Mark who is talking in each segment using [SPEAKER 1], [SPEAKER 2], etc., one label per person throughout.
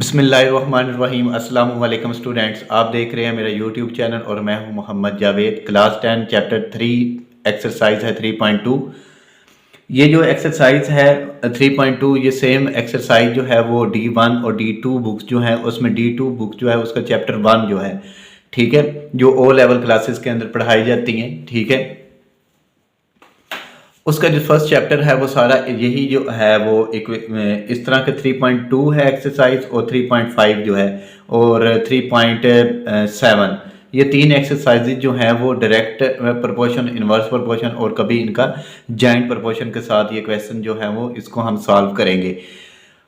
[SPEAKER 1] बिस्मिल्लाहिर्रहमानिर्रहीम। अस्सलाम वालेकुम स्टूडेंट्स, आप देख रहे हैं मेरा यूट्यूब चैनल और मैं हूं Mohammad Javed. Class 10 chapter 3 exercise है 3.2। ये जो एक्सरसाइज है 3.2 ये सेम एक्सरसाइज जो है वो D1 और D2 बुक्स जो है उसमें D2 बुक जो है उसका चैप्टर 1 जो है, ठीक है, जो ओ लेवल क्लासेस के अंदर पढ़ाई जाती हैं, ठीक है, उसका जो फर्स्ट चैप्टर है वो सारा यही जो है वो एक इस तरह का 3.2 है एक्सरसाइज और 3.5 जो है और 3.7, ये तीन एक्सरसाइजेज जो हैं वो डायरेक्ट प्रोपोर्शन, इन्वर्स प्रोपोर्शन और कभी इनका जॉइंट प्रोपोर्शन के साथ ये क्वेश्चन जो है वो इसको हम सॉल्व करेंगे।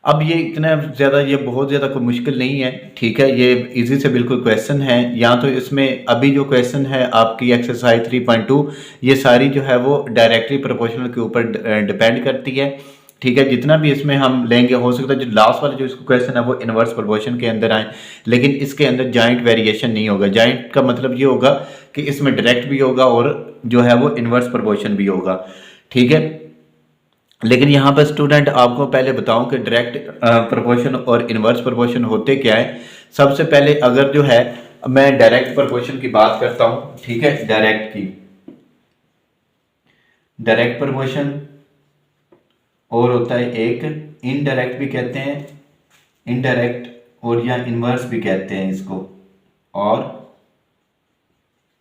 [SPEAKER 1] अब ये इतना ज़्यादा, ये बहुत ज़्यादा कोई मुश्किल नहीं है, ठीक है, ये इजी से बिल्कुल क्वेश्चन है। या तो इसमें अभी जो क्वेश्चन है आपकी एक्सरसाइज 3.2 ये सारी जो है वो डायरेक्टली प्रोपोर्शनल के ऊपर डिपेंड करती है, ठीक है। जितना भी इसमें हम लेंगे हो सकता है जो लास्ट वाला जो इसको क्वेश्चन है वो इन्वर्स प्रोपोर्शन के अंदर आए, लेकिन इसके अंदर जॉइंट वेरिएशन नहीं होगा। जॉइंट का मतलब ये होगा कि इसमें डायरेक्ट भी होगा और जो है वो इन्वर्स प्रोपोर्शन भी होगा, ठीक है। लेकिन यहाँ पर स्टूडेंट आपको पहले बताऊं कि डायरेक्ट प्रोपोर्शन और इन्वर्स प्रोपोर्शन होते क्या है। सबसे पहले अगर जो है मैं डायरेक्ट प्रोपोर्शन की बात करता हूं, ठीक है, डायरेक्ट प्रोपोर्शन और होता है एक इनडायरेक्ट भी कहते हैं, इनडायरेक्ट और या इन्वर्स भी कहते हैं इसको, और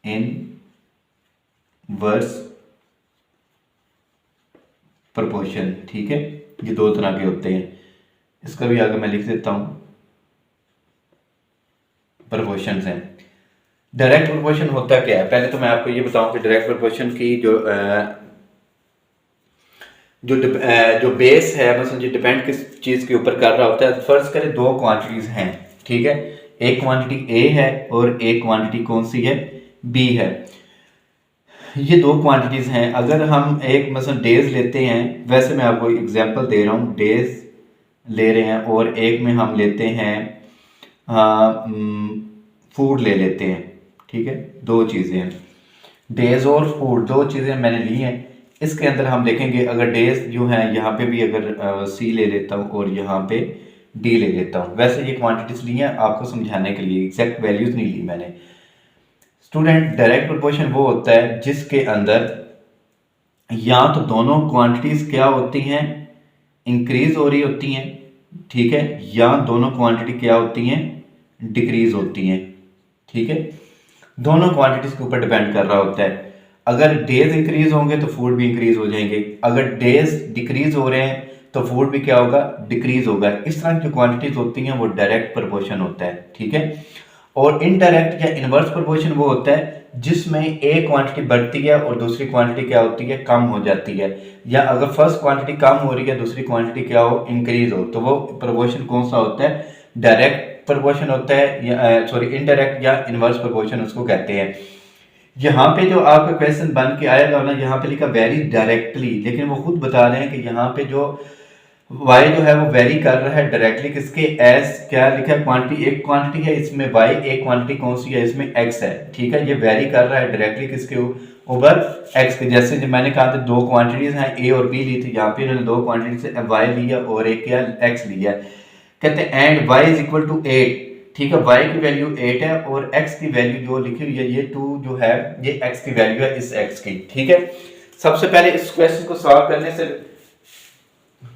[SPEAKER 1] इनवर्स प्रोपोर्शन, ठीक है। ये दो तरह के होते हैं, इसका भी आगे मैं लिख देता हूं, प्रोपोर्शंस हैं। डायरेक्ट प्रोपोर्शन होता क्या है, पहले तो मैं आपको ये बताऊं कि डायरेक्ट प्रोपोर्शन की जो बेस है, मतलब जो डिपेंड किस चीज़ के ऊपर कर रहा होता है। फर्ज करें दो क्वांटिटीज हैं, ठीक है, एक क्वांटिटी ए है और एक क्वांटिटी कौन सी है, बी है। ये दो क्वांटिटीज हैं। अगर हम एक मतलब डेज लेते हैं, वैसे मैं आपको एग्जांपल दे रहा हूँ, डेज ले रहे हैं और एक में हम लेते हैं फूड ले लेते हैं, ठीक है, दो चीज़ें हैं, डेज और फूड, दो चीज़ें मैंने ली हैं। इसके अंदर हम देखेंगे अगर डेज जो है यहाँ पे भी अगर सी ले लेता हूँ और यहाँ पे डी ले लेता हूँ, वैसे ये क्वांटिटीज ली हैं आपको समझाने के लिए, एग्जैक्ट वैल्यूज नहीं ली मैंने। स्टूडेंट, डायरेक्ट प्रोपोर्शन वो होता है जिसके अंदर या तो दोनों क्वांटिटीज क्या होती हैं, इंक्रीज हो रही होती हैं, ठीक है, या दोनों क्वांटिटी क्या होती हैं, डिक्रीज होती हैं, ठीक है। दोनों क्वांटिटीज के ऊपर डिपेंड कर रहा होता है। अगर डेज इंक्रीज होंगे तो फूड भी इंक्रीज हो जाएंगे, अगर डेज डिक्रीज हो रहे हैं तो फूड भी क्या होगा, डिक्रीज होगा। इस तरह की क्वांटिटीज होती हैं वो डायरेक्ट प्रोपोर्शन होता है, ठीक है। और इनडायरेक्ट या इनवर्स प्रोपोर्शन वो होता है जिसमें एक क्वांटिटी बढ़ती है और दूसरी क्वांटिटी क्या होती है, कम हो जाती है। या अगर फर्स्ट क्वांटिटी कम हो रही है, दूसरी क्वांटिटी क्या हो, इंक्रीज हो, तो वो प्रोपोर्शन कौन सा होता है, डायरेक्ट प्रोपोर्शन होता है, या सॉरी इनडायरेक्ट या इनवर्स प्रोपोर्शन उसको कहते हैं। यहाँ पे जो आपका क्वेश्चन बन के आएगा ना, यहाँ पे लिखा वेरी डायरेक्टली, लेकिन वो खुद बता रहे हैं कि यहाँ पे जो y जो है वो वेरी कर रहा है डायरेक्टली किसके, एस क्या लिखा है, क्वांटिटी, एक क्वांटिटी है इसमें y, एक क्वांटिटी कौन सी है इसमें x है, ठीक है। ये वेरी कर रहा है डायरेक्टली किसके ऊपर, x के। जैसे जब मैंने कहा था दो क्वांटिटीज हैं a और b ली थी, यहाँ पे इन्होंने दो क्वांटिटी से y लिया और एक क्या x लिया, कहते हैं and y is equal to 8, ठीक है, y की वैल्यू 8 है और x की वैल्यू जो लिखी हुई है ये 2 जो है ये x की वैल्यू है इस x की, ठीक है। सबसे पहले इस क्वेश्चन को सॉल्व करने से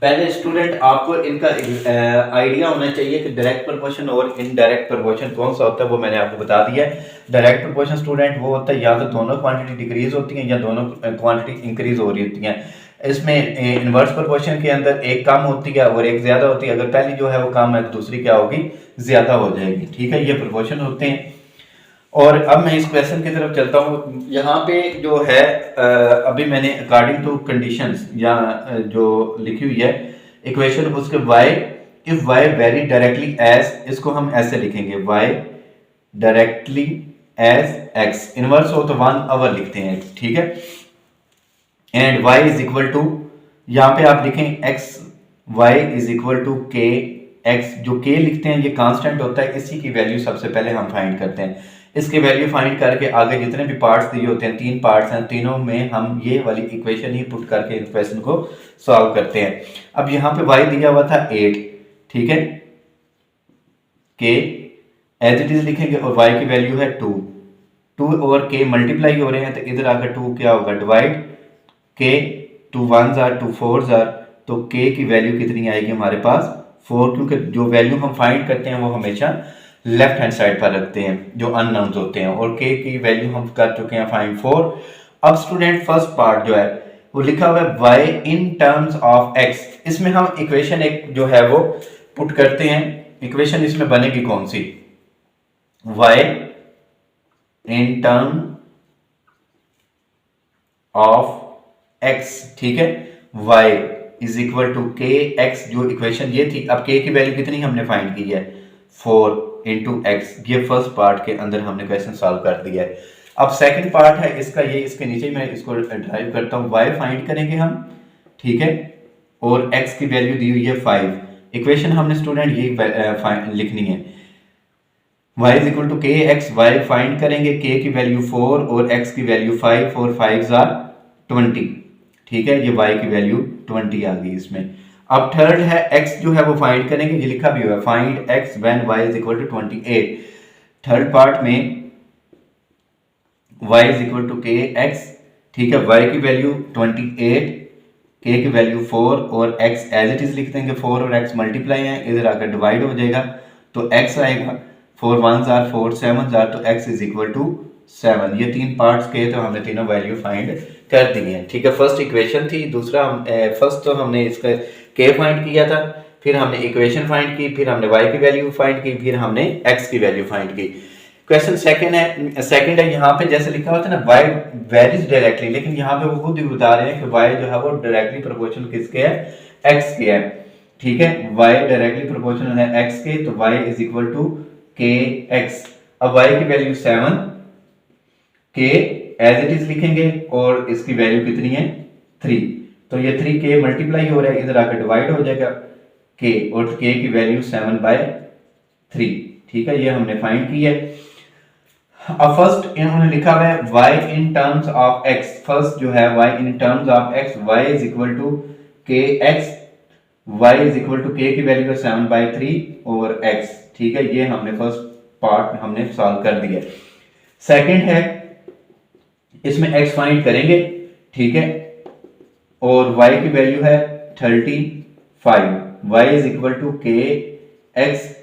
[SPEAKER 1] पहले स्टूडेंट आपको इनका आइडिया होना चाहिए कि डायरेक्ट प्रोपोर्शन और इनडायरेक्ट प्रोपोर्शन कौन सा होता है, वो मैंने आपको बता दिया है। डायरेक्ट प्रोपोर्शन स्टूडेंट वो होता है या तो दोनों क्वांटिटी डिक्रीज होती हैं या दोनों क्वांटिटी इंक्रीज हो रही होती हैं। इसमें इनवर्स प्रोपोर्शन के अंदर एक कम होती है और एक ज्यादा होती है, अगर पहली जो है वो कम है तो दूसरी क्या होगी, ज्यादा हो जाएगी, ठीक है। ये प्रोपोर्शन होते हैं। और अब मैं इस क्वेश्चन की तरफ चलता हूँ। यहाँ पे जो है अभी मैंने अकॉर्डिंग टू कंडीशंस या जो लिखी हुई है इक्वेशन, उसके y if y very directly as, इसको हम ऐसे लिखेंगे y directly as x, inverse हो तो 1 आवर लिखते हैं, ठीक है। And y is equal to, यहाँ पे आप लिखें x, y is equal to k x, जो k लिखते हैं ये कांस्टेंट होता है, इसी की वैल्यू सबसे पहले हम फाइंड करते हैं। इसके वैल्यू फाइंड करके आगे जितने भी पार्ट्स दिए होते हैं, 3 पार्ट्स हैं, तीनों में हम ये वाली इक्वेशन ही पुट करके इस क्वेश्चन को सॉल्व करते हैं। अब यहाँ पे y दिया हुआ था 8, ठीक है, के एज इट इज लिखेंगे और y की वैल्यू है 2, 2 और k मल्टीप्लाई हो रहे हैं तो इधर आकर 2 क्या होगा divide, k 2 1s are 2 4s are, तो k की वैल्यू कितनी आएगी हमारे पास 4, क्योंकि जो वैल्यू हम फाइंड करते हैं वो हमेशा लेफ्ट हैंड साइड पर रखते हैं जो अननोन्स होते हैं, और k की वैल्यू हम कर चुके हैं फाइंड 4। अब स्टूडेंट फर्स्ट पार्ट जो है वो लिखा हुआ है y in terms of x, इसमें हम इक्वेशन एक जो है वो पुट करते हैं। इक्वेशन इसमें बनेगी कौन सी, y in term of x, ठीक है, y इज इक्वल टू के एक्स, जो इक्वेशन ये थी, अब k की वैल्यू कितनी हमने फाइंड की है 4 इंटू एक्स, ये फर्स्ट पार्ट के अंदर हमने क्वेश्चन सॉल्व कर दिया है। अब सेकंड पार्ट है इसका, ये इसके नीचे मैं इसको ड्राइव करता हूँ, y फाइंड करेंगे हम, ठीक है, और x की वैल्यू दी हुई है 5, इक्वेशन हमने स्टूडेंट ये लिखनी है, y इज इक्वल टू के एक्स, वाई फाइंड करेंगे, k की वैल्यू 4 और x की वैल्यू 5, 4 5s आर 20, ठीक है, ये y की वैल्यू 20 आ गई इसमें। अब थर्ड है x जो है वो फाइंड करेंगे, ये लिखा भी हुआ है find x when y is equal to 28, third part में y इज इक्वल टू के एक्स, ठीक है, y की वैल्यू 28, k की वैल्यू 4 और x एज इट इज लिख देंगे, 4 और x मल्टीप्लाई है, इधर आकर डिवाइड हो जाएगा तो x आएगा, 4 1s आर 4 7s आर, तो x इज इक्वल टू 7, ये तीन पार्ट्स के, तो हमने तीनों वैल्यू फाइंड कर दी है, ठीक है। फर्स्ट इक्वेशन थी, दूसरा फर्स्ट तो हमने इसका k फाइंड किया था, फिर हमने इक्वेशन फाइंड की, फिर हमने y की वैल्यू फाइंड की, फिर हमने x की वैल्यू फाइंड की। क्वेश्चन सेकंड है यहाँ पे जैसे लिखा होता है ना y वेरीज डायरेक्टली, लेकिन यहाँ पे वो खुद ही बता रहे हैं कि y जो है वो डायरेक्टली प्रोपोर्शनल किसके है, x के है, ठीक है, y डायरेक्टली प्रोपोर्शनल है x के, तो y इज इक्वल टू के एक्स। अब y की value 7, k as it is लिखेंगे और इसकी वैल्यू कितनी है 3, तो ये 3k मल्टीप्लाई हो रहा है, इधर आकर डिवाइड हो जाएगा k, और k की वैल्यू 7/3, ठीक है, ये हमने फाइंड की है। अब फर्स्ट इन्होंने लिखा हुआ है y in terms of x, first जो है y in terms of x, y is equal to के X, y is equal to k की वैल्यू है 7/3 ओवर x, ठीक है, ये हमने फर्स्ट पार्ट हमने सॉल्व कर दिया। सेकंड है इसमें x फाइंड करेंगे, ठीक है, और y की वैल्यू है 35, y इज इक्वल टू के एक्स,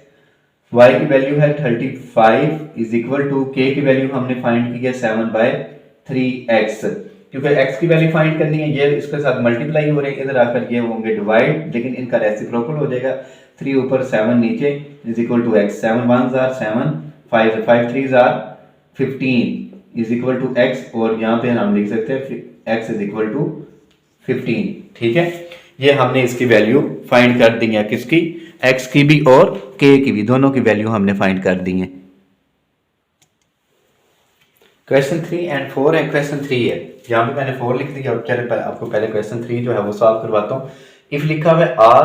[SPEAKER 1] y की वैल्यू है 35 इज इक्वल टू k की वैल्यू हमने फाइंड की है 7/3x, क्योंकि x की वैल्यू फाइंड करनी है, ये इसके साथ मल्टीप्लाई हो रहे हैं, इधर आकर ये होंगे डिवाइड, लेकिन इनका रेसिप्रोकल हो जाएगा, 3 ऊपर 7 नीचे is equal to x, 7 1s are 7, 5 3s are 15 is equal to x, और यहाँ पे हम लिख सकते हैं x इज इक्वल टू 15, ठीक है, ये हमने इसकी वैल्यू फाइंड कर दी है, किसकी, x की भी और k की भी, दोनों की वैल्यू हमने फाइंड कर दी है। क्वेश्चन 3 एंड 4 है, क्वेश्चन 3 है, यहाँ पे मैंने 4 लिख दिया, चलिए आपको पहले क्वेश्चन 3 जो है वो सॉल्व करवाता हूँ। इफ लिखा हुआ है r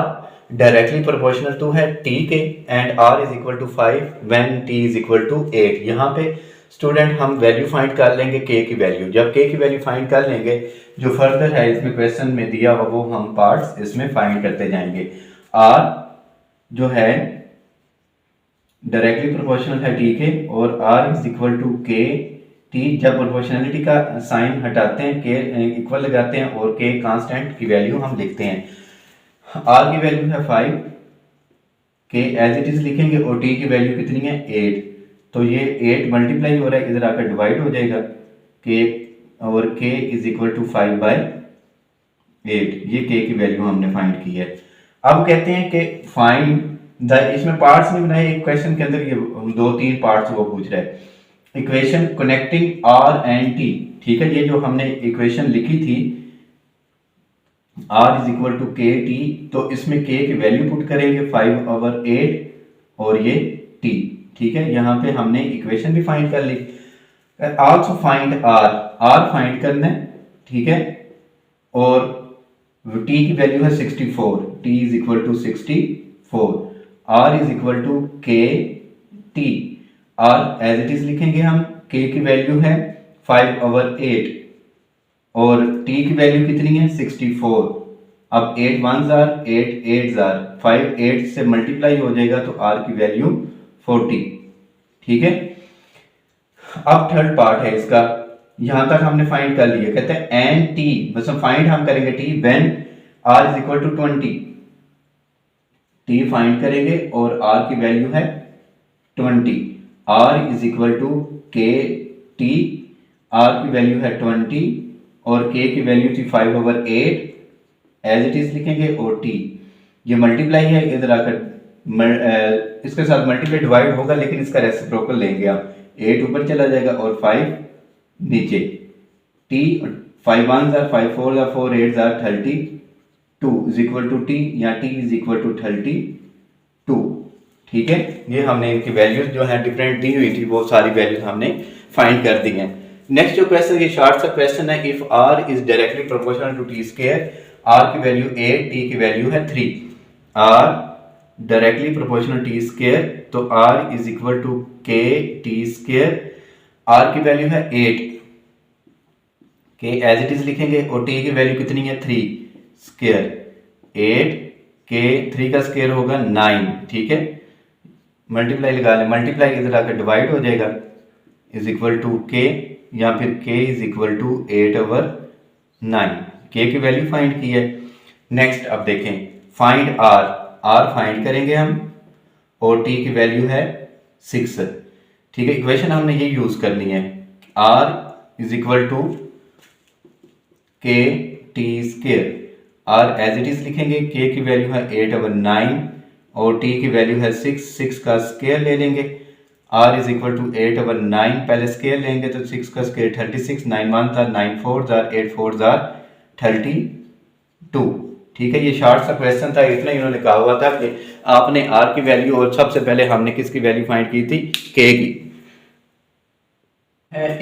[SPEAKER 1] डायरेक्टली प्रोपोर्शनल टू है t के and r is equal to 5 when t is equal to 8, यहाँ पे स्टूडेंट हम वैल्यू फाइंड कर लेंगे k की वैल्यू, जब k की वैल्यू फाइंड कर लेंगे, जो फर्दर है इसमें क्वेश्चन में दिया हुआ वो हम पार्ट्स इसमें फाइंड करते जाएंगे। r जो है डायरेक्टली प्रोपोर्शनल है t के, और r is equal to k t, जब प्रोपोर्शनलिटी का साइन हटाते हैं k इक्वल लगाते हैं और k कांस्टेंट की वैल्यू हम लिखते हैं, r की वैल्यू है 5, k एज इट इज लिखेंगे और t की वैल्यू कितनी है 8, तो ये 8 मल्टीप्लाई हो रहा है, इधर आकर डिवाइड हो जाएगा k, और k इज इक्वल टू 5/8, ये k की वैल्यू हमने फाइंड की है। अब कहते हैं कि फाइंड द, इसमें पार्ट्स नहीं बनाए, एक क्वेश्चन के अंदर ये 2-3 पार्ट्स वो पूछ रहा है, equation connecting r and t, ठीक है, ये जो हमने इक्वेशन लिखी थी r इज इक्वल टू के टी, तो इसमें k की वैल्यू पुट करेंगे 5/8 और ये t, ठीक है, यहाँ पे हमने इक्वेशन भी फाइंड कर ली। आल्सो फाइंड r फाइंड करना है, ठीक है, और t की वैल्यू है 64, t is equal to 64, r is equal to के T, r as it is लिखेंगे हम, k की वैल्यू है 5/8 और t की वैल्यू कितनी है 64, अब 8 1s आर 8 8s आर 5 8 से मल्टीप्लाई हो जाएगा तो r की वैल्यू 40। ठीक है, अब थर्ड पार्ट है इसका, यहां तक हमने फाइंड कर लिया। कहते हैं एन टी, मतलब फाइंड हम करेंगे t when r is equal to 20। T find करेंगे और आर की वैल्यू है 20। आर इज इक्वल टू के टी, आर की वैल्यू है 20 और के की वैल्यू थी 5/8, एज इट इज लिखेंगे। और टी ये मल्टीप्लाई है, इधर आकर इसके साथ मल्टीप्लाई डिवाइड होगा, लेकिन इसका रेसिप्रोकल लेंगे हम। 8 ऊपर चला जाएगा और 5 नीचे। टी 5 1 जार 5 4 जार 4 8 जार 32 इज इक्वल टू टी, या टी इज इक्वल टू 32। ठीक है, ये हमने इनकी वैल्यूज जो है डिफरेंट दी हुई थी, वो सारी वैल्यूज हमने फाइंड कर दी हैं। नेक्स्ट जो क्वेश्चन, ये शॉर्ट सा क्वेश्चन है। If R is directly proportional to T square, R की वैल्यू 8, टी की वैल्यू है 3। R directly proportional T square, तो आर इज इक्वल टू के टी स्क्वायर, आर की वैल्यू है 8, के एज इट इज लिखेंगे और टी की वैल्यू कितनी है 3 स्क्वायर 8, के 3 का स्क्वायर होगा 9। ठीक है, मल्टीप्लाई लगा लें, मल्टीप्लाई इधर आकर डिवाइड हो जाएगा, इज इक्वल टू के, या फिर के इज इक्वल टू 8/9। के की वैल्यू फाइंड की है। नेक्स्ट अब देखें, फाइंड आर, आर फाइंड करेंगे हम और टी की वैल्यू है 6। ठीक है, इक्वेशन हमने ये यूज करनी है, आर इज इक्वल टू के T square, R as it is लिखेंगे, के की वैल्यू है 8/9 और टी की वैल्यू है 6 का स्क्वायर ले लेंगे। आर इज इक्वल टू 8/9, पहले स्क्वायर लेंगे तो 6 का स्क्वायर 36, 9 1 जार 9 4 जार 8 4 जार 32। ठीक है, ये शॉर्ट सा क्वेश्चन था, इतना ही उन्होंने कहा हुआ था कि आपने आर की वैल्यू, और सबसे पहले हमने किसकी वैल्यू फाइंड की थी, के की।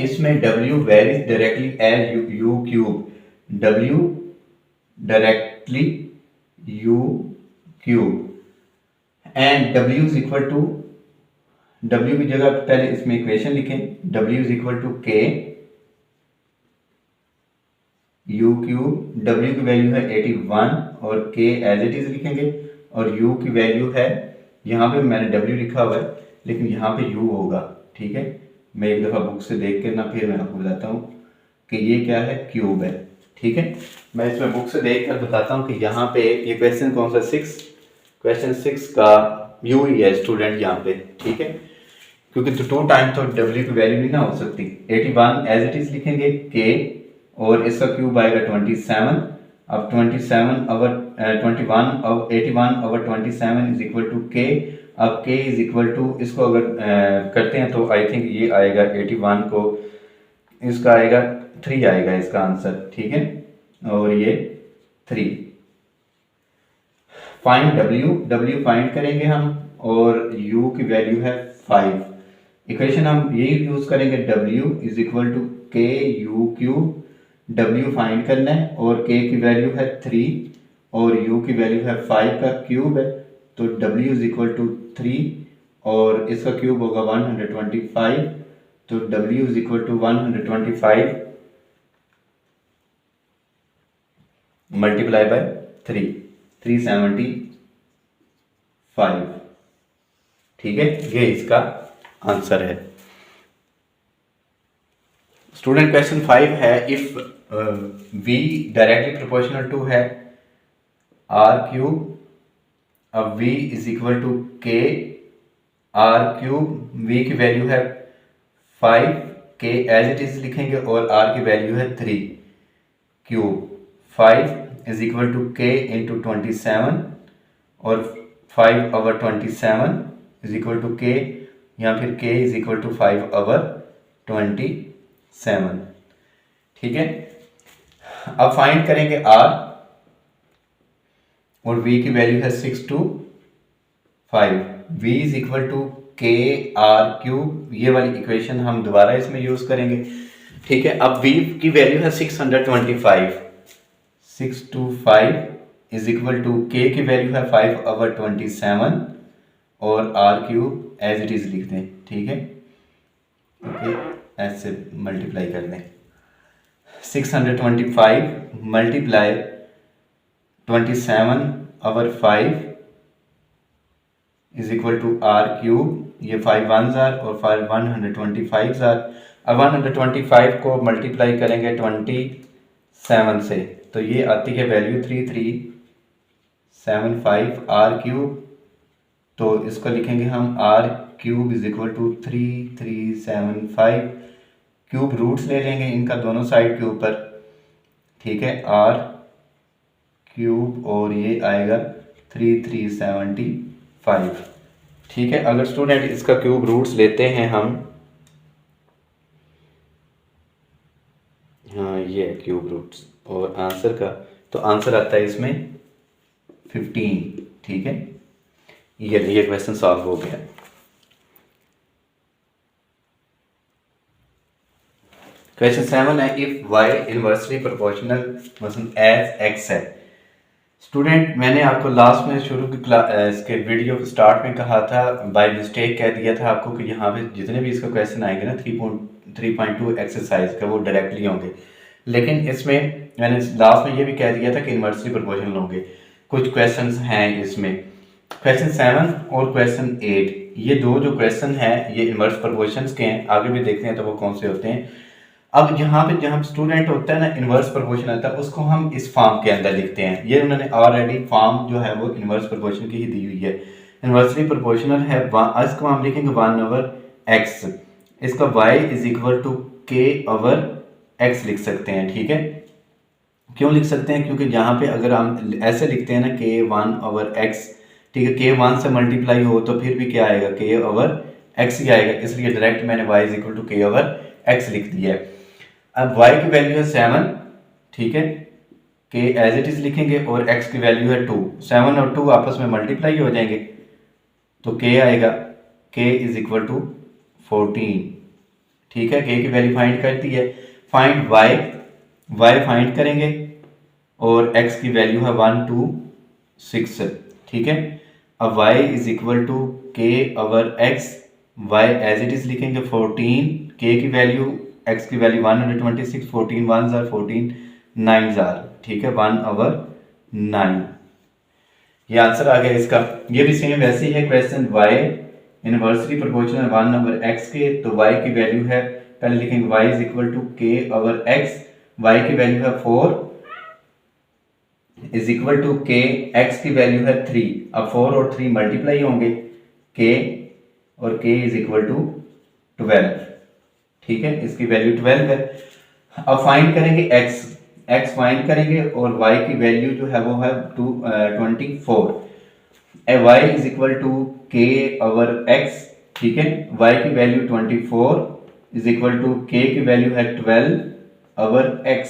[SPEAKER 1] इसमें W varies directly as U cube, W directly U cube and W is equal to, W की जगह पहले इसमें इक्वेशन लिखें, W is equal to K U cube, W की वैल्यू है 81 और K एज इट इज लिखेंगे, और U की वैल्यू है, यहाँ पे मैंने W लिखा हुआ है लेकिन यहाँ पे U होगा। ठीक है, मैं एक दफ़ा बुक से देख के ना फिर मैं आपको बताता हूँ कि ये क्या है, क्यूब है। ठीक है, मैं इसमें बुक से देख कर बताता हूँ कि यहाँ पे ये क्वेश्चन कौन सा, 6, क्वेश्चन 6 का U ही है स्टूडेंट यहाँ पे। ठीक है, क्योंकि तो 2 टाइम तो W की वैल्यू नहीं ना हो सकती। 81 एज इट इज लिखेंगे, K और इसका क्यूब आएगा 27। अब 81/27 इज इक्वल टू के। अब के इज इक्वल टू, इसको अगर करते हैं तो आई थिंक ये आएगा 81 को, इसका आएगा 3 आएगा इसका आंसर। ठीक है, और ये 3। फाइंड W फाइंड करेंगे हम और U की वैल्यू है 5। इक्वेशन हम यही यूज करेंगे, W is equal to K U cube, W find करना है और K की वैल्यू है 3 और U की वैल्यू है 5 का क्यूब है, तो W इज इक्वल टू 3 और इसका क्यूब होगा 125, तो W is equal to 125 multiply by 3, 375। ठीक है, ये इसका आंसर है। स्टूडेंट क्वेश्चन 5 है, if V directly proportional to है R क्यूब, अब V is equal to K R cube, V की वैल्यू है 5, के एज इट इज लिखेंगे और R की वैल्यू है 3 क्यूब, 5 इज इक्वल टू के इंटू 27 और 5/27 इज इक्वल टू के, या फिर के इज इक्वल टू 5/27। ठीक है, अब फाइंड करेंगे R और V की वैल्यू है 6 to 5। V is equal to K R cube, ये वाली इक्वेशन हम दोबारा इसमें यूज करेंगे। ठीक है, अब V की वैल्यू है 625, 625 इज इक्वल टू के की वैल्यू है 5/27 और R cube as it is लिख दें। ठीक है, ओके, ऐसे मल्टीप्लाई कर दें, 625 multiply 27/5 is equal to R cube, ये 5 वन जार और 5 125 जार। अब 125 को मल्टीप्लाई करेंगे 27 से, तो ये आती है वैल्यू 3375 आर क्यूब। तो इसको लिखेंगे हम R cube is equal to 3375, cube roots ले लेंगे इनका दोनों साइड के ऊपर, ठीक है, आर क्यूब और ये आएगा 3375, ठीक है। अगर स्टूडेंट इसका क्यूब रूट्स लेते हैं हम, हाँ ये क्यूब रूट्स और आंसर का, तो आंसर आता है इसमें 15, ठीक है। ये क्वेश्चन सॉल्व हो गया। क्वेश्चन 7 है, इफ y इनवर्सली प्रोपोर्शनल मसलन एज x है। स्टूडेंट मैंने आपको लास्ट में शुरू की इसके वीडियो के स्टार्ट में कहा था, बाय मिस्टेक कह दिया था आपको कि यहाँ पे जितने भी इसका क्वेश्चन आएंगे ना 3.2 एक्सरसाइज का वो डायरेक्टली होंगे, लेकिन इसमें मैंने लास्ट में ये भी कह दिया था कि इनवर्सली प्रोपोर्शनल होंगे। कुछ क्वेश्चंस हैं इसमें, क्वेश्चन 7 और क्वेश्चन 8, ये दो जो क्वेश्चन हैं ये इनवर्स प्रोपोर्शंस के हैं, आगे भी देखते हैं तो वो कौन से होते हैं। अब यहाँ पे जहाँ स्टूडेंट होता है ना इनवर्स प्रोपोर्शन आता है, उसको हम इस फॉर्म के अंदर लिखते हैं। ये उन्होंने ऑलरेडी फॉर्म जो है वो इनवर्स प्रोपोर्शन की ही दी हुई है। इनवर्सली प्रोपोर्शनल है, इसको हम लिखेंगे 1/x, इसका y is equal to k/x लिख सकते हैं, ठीक है। क्यों लिख सकते हैं? क्योंकि यहाँ पे अगर हम ऐसे लिखते हैं ना k1/x, ठीक है, k 1 से मल्टीप्लाई हो तो फिर भी क्या आएगा, k/x ही आएगा, इसलिए डायरेक्ट मैंने y is equal to k/x लिख दिया है। अब y की वैल्यू है 7, ठीक है, k एज इट इज लिखेंगे और x की वैल्यू है 2, 7 और 2 आपस में मल्टीप्लाई हो जाएंगे तो k आएगा, k इज इक्वल टू 14, ठीक है। k की वैल्यू फाइंड कर दी है, फाइंड y फाइंड करेंगे और x की वैल्यू है 126, ठीक है। अब y is equal to k/x, y as it is लिखेंगे 14, k की वैल्यू x की वैल्यू 126, 14 1 जार 14 9 जार, ठीक है, 1/9, ये आंसर आ गया इसका। ये भी सेम वैसे ही है question y inversely proportional 1/x के, तो y की वैल्यू है, पहले लिखेंगे y is equal to k/x, y की वैल्यू है 4 is equal to k, x की वैल्यू है 3, अब 4 और 3 मल्टीप्लाई होंगे, k और k इज इक्वल टू 12, ठीक है, इसकी वैल्यू 12 है। अब फाइंड करेंगे x फाइंड करेंगे और y की वैल्यू जो है वो है 24, y is equal to k/x, ठीक है, y की value 24 is equal to k की वैल्यू है 12/x,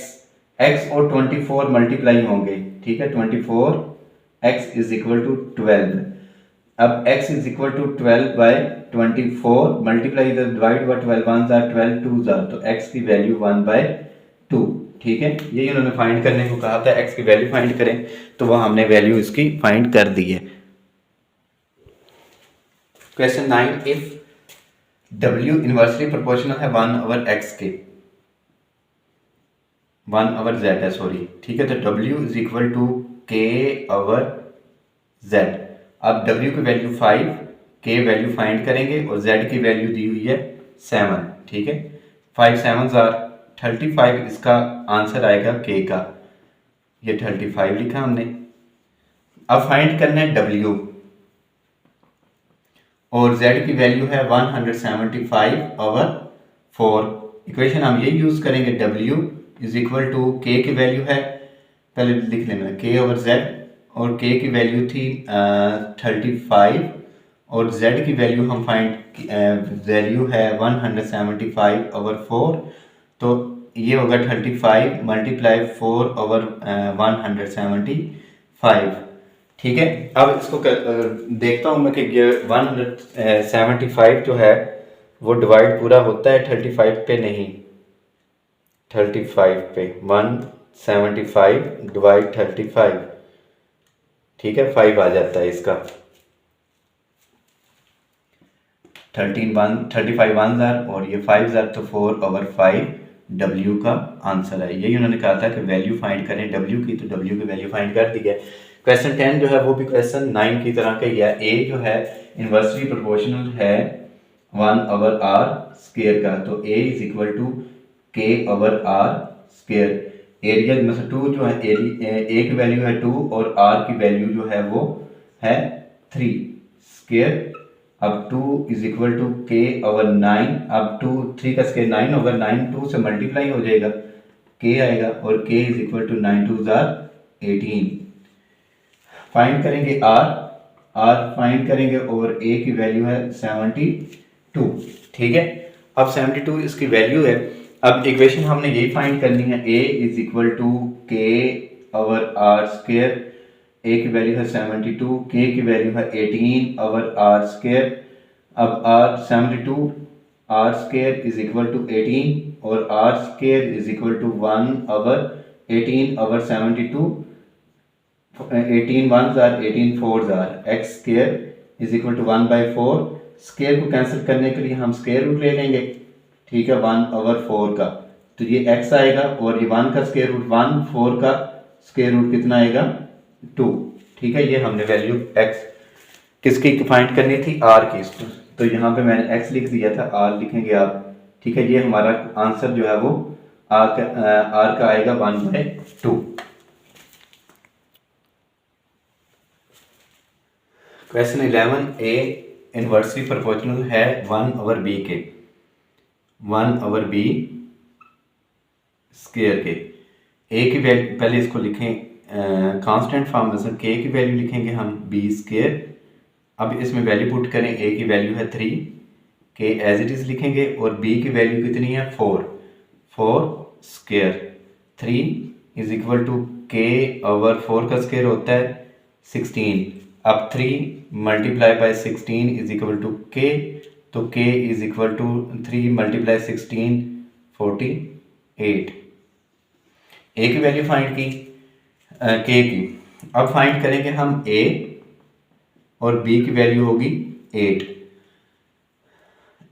[SPEAKER 1] x और 24 मल्टीप्लाई होंगे, ठीक है, 24x इज इक्वल टू 12। अब x is equal to 12/24 multiply इधर डिवाइड बाय 12 1 जार 12 2 जार, तो x की वैल्यू 1/2, ठीक है। यही उन्होंने फाइंड करने को कहा था, x की वैल्यू फाइंड करें, तो वह हमने वैल्यू इसकी फाइंड कर दी है। Question 9, if w inversely proportional है 1/x के, 1/z है सॉरी, ठीक है, तो w is equal to k/z। अब w की वैल्यू 5, k वैल्यू फाइंड करेंगे और z की वैल्यू दी हुई है 7, ठीक है, 5 7 जार 35, इसका आंसर आएगा k का, ये 35 लिखा हमने। अब फाइंड करना है w और z की वैल्यू है 175/4, इक्वेशन हम ये यूज करेंगे, w is equal to k की वैल्यू है, पहले लिख लेना k/z और k की वैल्यू थी 35 और z की वैल्यू हम फाइंड वैल्यू है 175/4, तो ये होगा 35 मल्टीप्लाई 4/175, ठीक है। अब इसको देखता हूँ मैं कि ये 175 जो है वो डिवाइड पूरा होता है 35 पे, नहीं 35 पे, 175 डिवाइड 35, ठीक है, 5 आ जाता है इसका, 35 1 जार और ये 5 जार, तो 4/5 w का आंसर है। यही उन्होंने कहा था कि वैल्यू फाइंड करें w की, तो w की वैल्यू फाइंड कर दी है। क्वेश्चन 10 जो है वो भी क्वेश्चन 9 की तरह का ही है। ए जो है इन्वर्सली प्रोपोर्शनल है 1/r स्क्वायर का, तो A is equal to k/r square. Area मतलब 2 जो है ए की वैल्यू है 2 और आर की वैल्यू जो है वो है 3 स्क्वायर। अब 2 इज इक्वल टू k/9। अब 2 3 का स्क्वायर 9 होगा, 9 2 से मल्टीप्लाई हो जाएगा, k आएगा और k is equal to 9 2 18। Find करेंगे आर फाइंड करेंगे और a की वैल्यू है 72। ठीक है, अब 72 इसकी वैल्यू है। अब इक्वेशन हमने यही फाइंड करनी है, a is equal to k/r square. a की वैल्यू है 72, k की वैल्यू है 18/r स्क्वायर। अब r 72 r square is equal to 18 और r square is equal to 1/18/72। 18 1s are 18 4s are x square is equal to 1/4। Square को cancel करने के लिए हम स्क्वायर रूट ले लेंगे, ठीक है, 1/4 का, तो ये x आएगा और ये 1 का स्क्वायर रूट 1, 4 का स्क्वायर रूट कितना आएगा 2। ठीक है, ये हमने वैल्यू x किसकी फाइंड करनी थी, r की, तो यहाँ पे मैंने x लिख दिया था, r लिखेंगे आप। ठीक है, ये हमारा आंसर जो है वो r का आएगा 1/2। क्वेश्चन 11 ए इनवर्सली प्रोपोर्शनल है 1/b के, 1/b स्क्वायर के। ए की वैल्यू पहले इसको लिखें कांस्टेंट फॉर्म में, के की वैल्यू लिखेंगे हम b स्क्वायर। अब इसमें वैल्यू पुट करें, a की वैल्यू है 3, के एज इट इज लिखेंगे और b की वैल्यू कितनी है 4 square. 3 is equal to k/4 का स्क्वायर होता है 16। अब 3 multiply by 16 is equal to k, तो k is equal to 3 multiply 16 48। a की वैल्यू फाइंड की k की। अब फाइंड करेंगे हम a और b की वैल्यू होगी 8।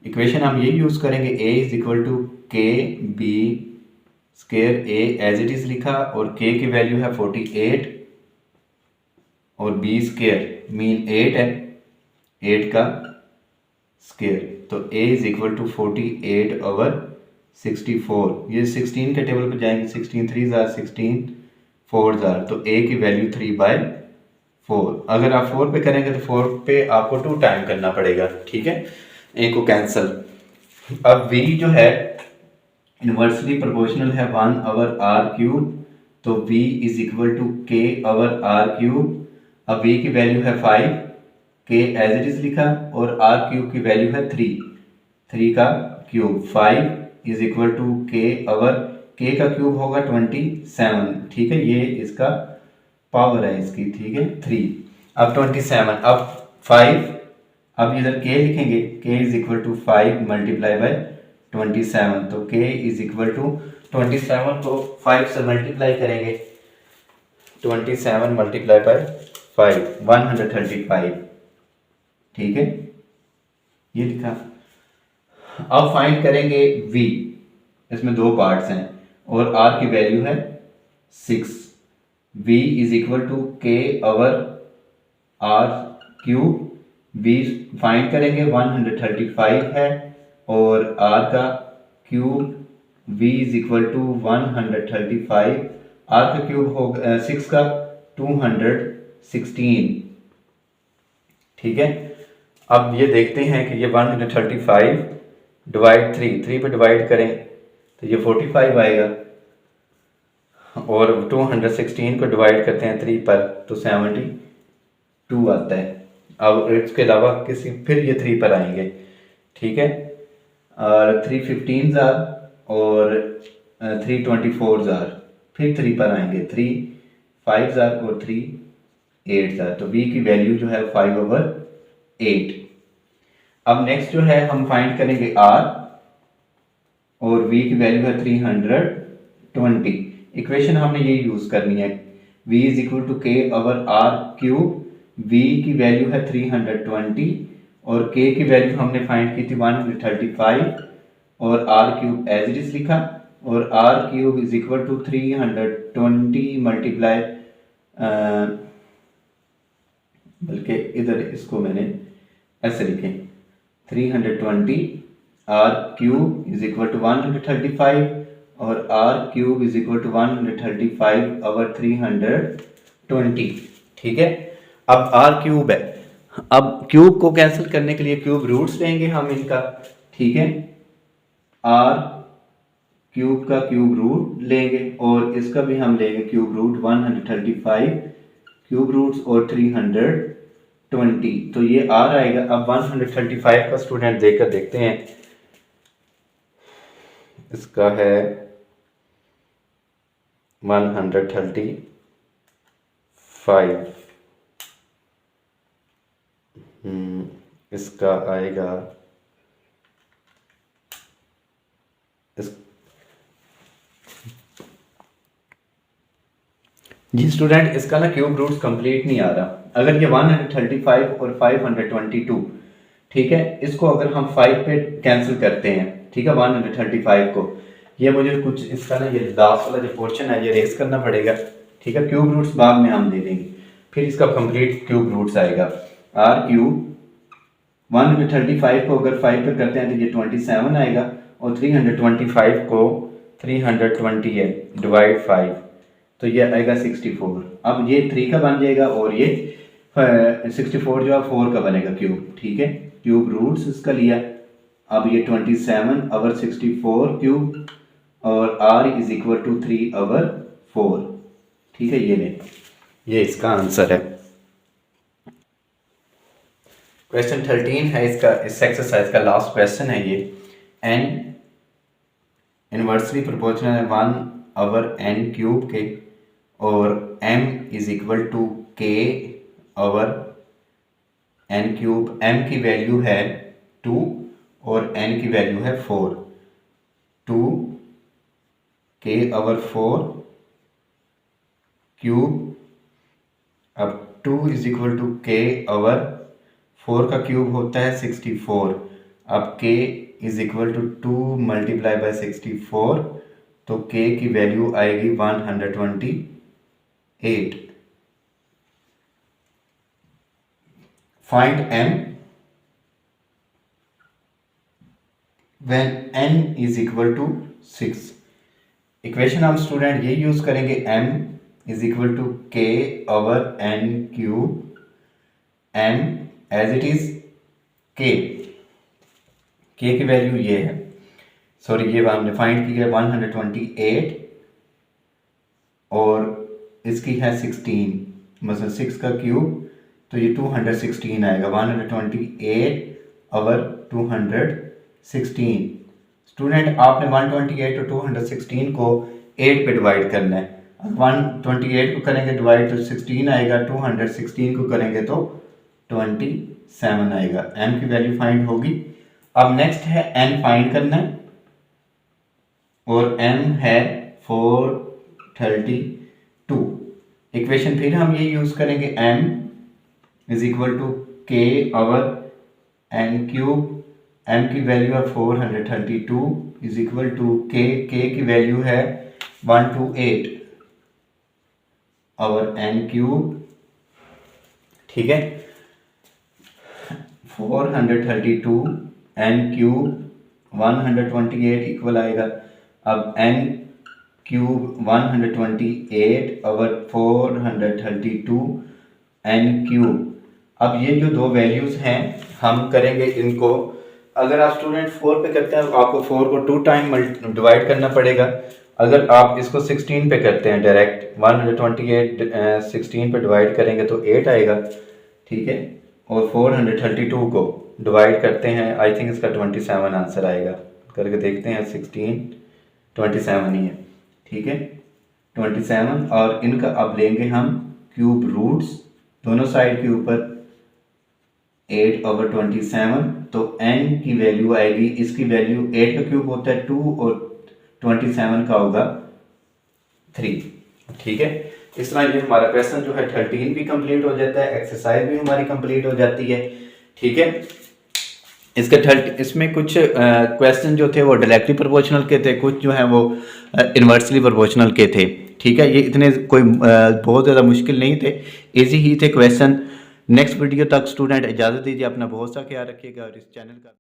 [SPEAKER 1] इक्वेशन हम ये यूज करेंगे, a is equal to k b square. a as it is लिखा और k की वैल्यू है 48 और b स्क्वायर मीन 8 है, 8 का स्क्वायर, तो a इज इक्वल टू 48/64। ये 16 के टेबल पर जाएंगे, 16 3s are 16 4s are, तो a की वैल्यू 3/4। अगर आप 4 पे करेंगे तो 4 पे आपको 2 टाइम करना पड़ेगा। ठीक है, a को कैंसल। अब v जो है इनवर्सली प्रोपोर्शनल है 1/r³, तो v is equal to k/r³। अब v की वैल्यू है 5, k एज इट इज लिखा और r³ की वैल्यू है 3 का cube. 5 is equal to k का क्यूब होगा 27। ठीक है, ये इसका पावर है इसकी। ठीक है, 3 अब 27, अब 5, अब इधर k लिखेंगे, k is equal to 5 multiply by 27, तो k इज इक्वल टू 27 को 5 से मल्टीप्लाई करेंगे, 27 मल्टीप्लाई बाय 5 135। ठीक है, ये लिखा। अब फाइंड करेंगे v, इसमें 2 पार्ट्स हैं और r की वैल्यू है 6। v is equal to k/r³। v find करेंगे 135 है और r का cube, v is equal to 135, r का क्यूब होगा 6 का 216। ठीक है, अब ये देखते हैं कि ये 135 डिवाइड 3 पे डिवाइड करें तो ये 45 आएगा और 216 को डिवाइड करते हैं 3 पर तो 72 आता है। अब इसके अलावा किसी फिर ये 3 पर आएंगे। ठीक है, और 3 15s आर और 3 24s आर, फिर 3 पर आएंगे, 3 5s आर और 3 8s आर, तो v की वैल्यू जो है 5/8। अब नेक्स्ट जो है हम फाइंड करेंगे r और v की वैल्यू है 320। इक्वेशन हमने ये यूज करनी है, v is equal to k/r³। v की वैल्यू है 320 और k की वैल्यू हमने फाइंड की थी 135 और r³ एज इट इज लिखा और r³ is equal to 320 multiply बल्कि इधर इसको मैंने ऐसे लिखे 320 R cube is equal to 135 और R cube is equal to 135 over 320। ठीक है, अब आर क्यूब है, अब क्यूब को कैंसिल करने के लिए क्यूब रूट्स लेंगे हम इनका। ठीक है, आर क्यूब का क्यूब रूट लेंगे और इसका भी हम लेंगे क्यूब रूट 135 क्यूब रूट्स और 320, तो ये आर आएगा। अब 135 का स्टूडेंट देखकर देखते हैं, इसका है 135, इसका आएगा जी स्टूडेंट, इसका ना क्यूब रूट्स कंप्लीट नहीं आ रहा। अगर ये 135 और 522, ठीक है, इसको अगर हम 5 पे कैंसिल करते हैं, ठीक है, 135 को, ये मुझे कुछ इसका ना ये लास्ट वाला जो पोर्शन है ये रेस करना पड़ेगा। ठीक है, क्यूब रूट्स बाद में हम दे देंगे, फिर इसका कंप्लीट क्यूब रूट्स आएगा। आर क्यूब 135 को अगर 5 पे करते हैं तो ये 27 आएगा और 325 को 320 है डिवाइड 5 तो ये आएगा 64। अब ये 3 का बन जाएगा और ये 64 जो है 4 का बनेगा क्यूब। ठीक है, क्यूब रूट्स इसका लिया। अब ये 27 ओवर 64 क्यूब और r is equal to 3 over 4। ठीक है, ये ले, ये इसका आंसर है। क्वेश्चन 13 है इसका, इस एक्सरसाइज का लास्ट क्वेश्चन है ये। n इनवर्सली प्रोपोर्शनल है 1 ओवर n क्यूब के और m is equal to k over n cube. m की वैल्यू है 2 और n की वैल्यू है 4। 2 k ओवर 4 क्यूब। अब 2 is equal to k over 4 का क्यूब होता है 64। अब k is equal to 2 multiply by 64 तो k की वैल्यू आएगी 128। Find m when n is equal to 6। Equation हम स्टूडेंट ये यूज करेंगे, m is equal to k over n cube. m as it is k की value ये है, sorry ये हमने फाइंड की है 128 और इसकी है 16, मतलब 6 का क्यूब तो ये 216 आएगा। 128 ओवर 216। स्टूडेंट आपने 128 और 216 को 8 पे डिवाइड करना है। 128 को करेंगे डिवाइड तो 16 आएगा, 216 को करेंगे तो 27 आएगा। m की वैल्यू फाइंड होगी। अब नेक्स्ट है n फाइंड करना है और m है 432। इक्वेशन फिर हम ये यूज करेंगे, m is equal to k over n cube. m की वैल्यू है 432 इज इक्वल टू k की वैल्यू है 128 ओवर n क्यूब। ठीक है, 432 n क्यूब 128 इक्वल आएगा। अब n cube 128 over 432 n cube. अब ये जो दो वैल्यूज हैं हम करेंगे इनको, अगर आप स्टूडेंट 4 पे करते हैं तो आपको 4 को 2 टाइम डिवाइड करना पड़ेगा। अगर आप इसको 16 पे करते हैं डायरेक्ट 128 16 पे डिवाइड करेंगे तो 8 आएगा। ठीक है, और 432 को डिवाइड करते हैं, आई थिंक इसका 27 आंसर आएगा। करके देखते हैं, 16 27 ही है। ठीक है, 27 और इनका अब लेंगे हम क्यूब रूट्स दोनों साइड के ऊपर 8 ओवर 27 तो n की वैल्यू आएगी, इसकी वैल्यू 8 का क्यूब होता है 2 और 27 का होगा 3। ठीक है, इस तरह ये हमारा क्वेश्चन जो है 13 भी कंप्लीट हो जाता है, एक्सरसाइज भी हमारी कंप्लीट हो जाती है। ठीक है, इसमें कुछ क्वेश्चन जो थे वो डायरेक्टली प्रोपोर्शनल के थे, कुछ जो हैं वो इन्वर्सली प्रोपोर्शनल के थे। ठीक है, ये इतने कोई बहुत ज़्यादा मुश्किल नहीं थे, इजी ही थे क्वेश्चन। नेक्स्ट वीडियो तक स्टूडेंट इजाज़त दीजिए, अपना बहुत सा ख्याल रखिएगा और इस चैनल का